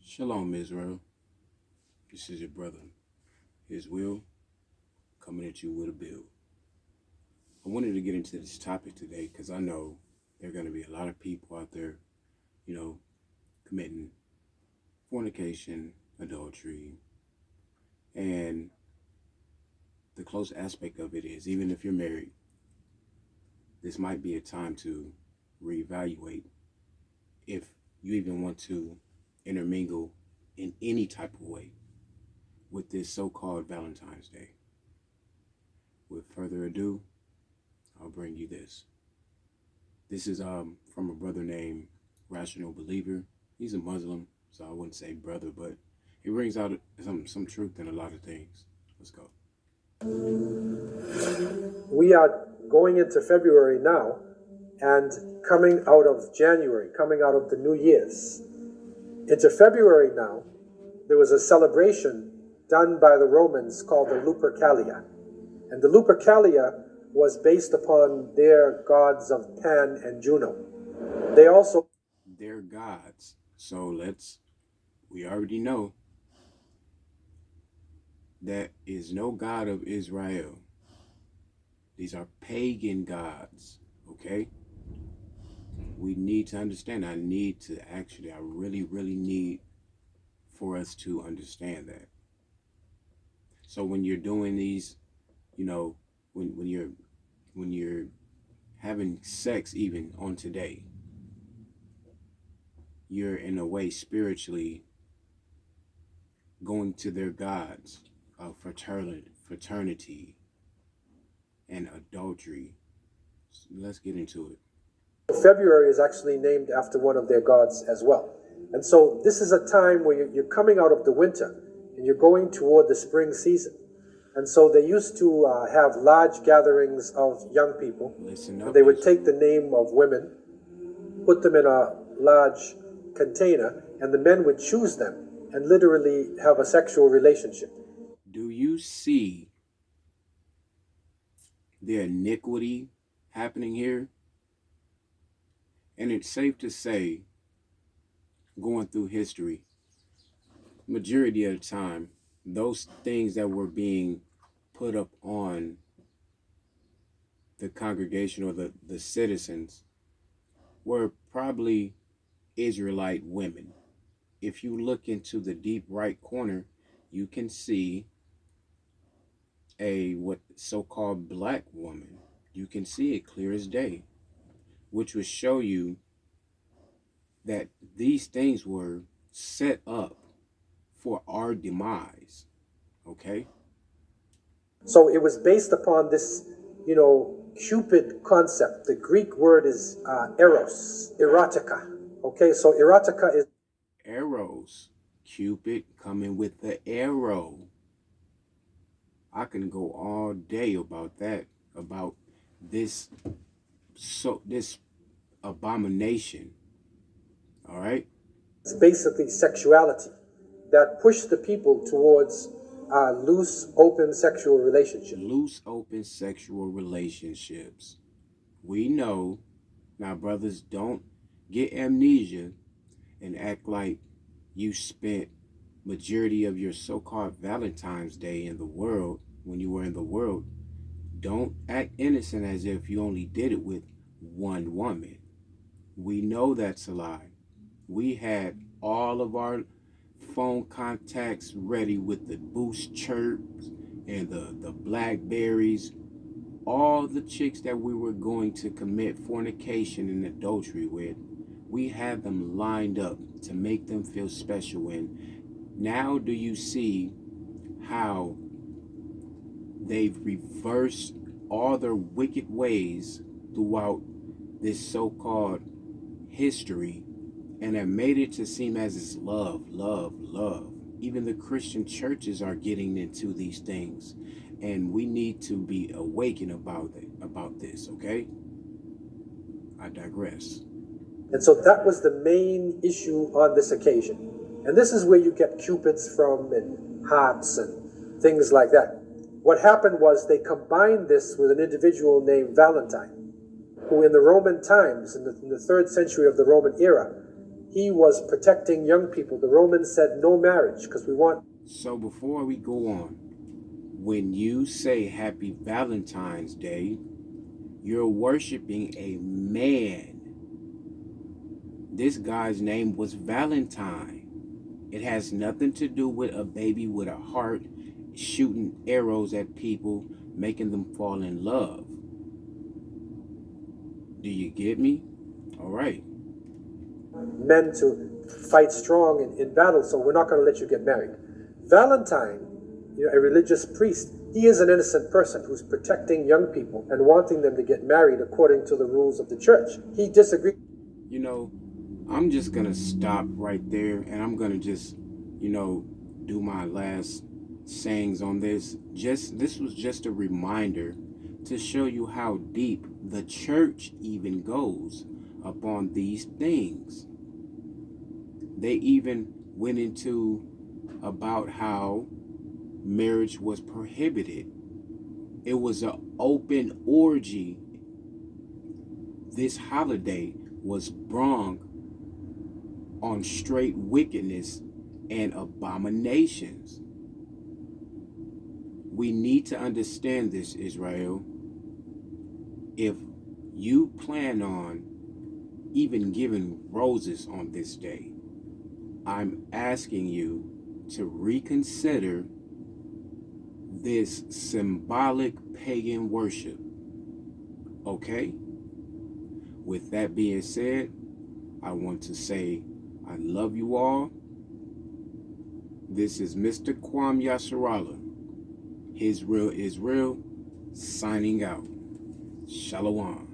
Shalom, Israel. This is your brother, His Will, coming at you with a bill. I wanted to get into this topic today because I know there are going to be a lot of people out there, committing fornication, adultery, and the close aspect of it is, even if you're married, this might be a time to reevaluate if you even want to intermingle in any type of way with this so-called Valentine's Day. With further ado, I'll bring you this. This is from a brother named Rational Believer. He's a Muslim, so I wouldn't say brother, but he brings out some truth in a lot of things. Let's go. We are going into February now and coming out of January, coming out of the New Year's. Into February now, there was a celebration done by the Romans called the Lupercalia. And the Lupercalia was based upon their gods of Pan and Juno. They also... Their gods. So we already know that is no God of Israel. These are pagan gods, okay? We need to understand. I really, really need for us to understand that. So when you're doing these, when you're having sex even on today, you're in a way spiritually going to their gods of fraternity and adultery. So let's get into it. February is actually named after one of their gods as well. And so this is a time where you're coming out of the winter and you're going toward the spring season. And so they used to have large gatherings of young people. Listen up. And they would take the name of women, put them in a large container, and the men would choose them and literally have a sexual relationship. Do you see the iniquity happening here? And it's safe to say, going through history, majority of the time, those things that were being put up on the congregation or the citizens were probably Israelite women. If you look into the deep right corner, you can see a so-called black woman. You can see it clear as day, which would show you that these things were set up for our demise, okay? So it was based upon this, Cupid concept. The Greek word is eros, erotica. Okay, so erotica is... Arrows. Cupid coming with the arrow. I can go all day about that, about this abomination. All right? It's basically sexuality that pushed the people towards loose, open sexual relationships. Loose, open sexual relationships. We know, now brothers, don't get amnesia and act like you spent majority of your so-called Valentine's Day in the world when you were in the world. Don't act innocent as if you only did it with one woman. We know that's a lie. We had all of our phone contacts ready with the boost chirps and the Blackberries. All the chicks that we were going to commit fornication and adultery with, we had them lined up to make them feel special. And now do you see how they've reversed all their wicked ways throughout this so-called history and have made it to seem as it's love, love, love. Even the Christian churches are getting into these things, and we need to be awakened about this, okay? I digress. And so that was the main issue on this occasion. And this is where you get cupids from and hearts and things like that. What happened was they combined this with an individual named Valentine, who in the Roman times, in the 3rd century of the Roman era, He was protecting young people. The Romans said no marriage because we want. So before we go on, when you say Happy Valentine's Day, you're worshiping a man. This guy's name was Valentine. It has nothing to do with a baby with a heart shooting arrows at people, making them fall in love. Do you get me? All right. Men to fight strong in battle, so we're not going to let you get married. Valentine, a religious priest, he is an innocent person who's protecting young people and wanting them to get married according to the rules of the church. He disagreed. I'm just going to stop right there, and I'm going to just, do my last sayings on this. This was just a reminder to show you how deep the church even goes upon these things. They even went into about how marriage was prohibited. It was an open orgy. This holiday was brung on straight wickedness and abominations. We need to understand this, Israel. If you plan on even giving roses on this day, I'm asking you to reconsider this symbolic pagan worship. Okay? With that being said, I want to say I love you all. This is Mr. Kwam Yasharala, His Real Israel, signing out. Shalom.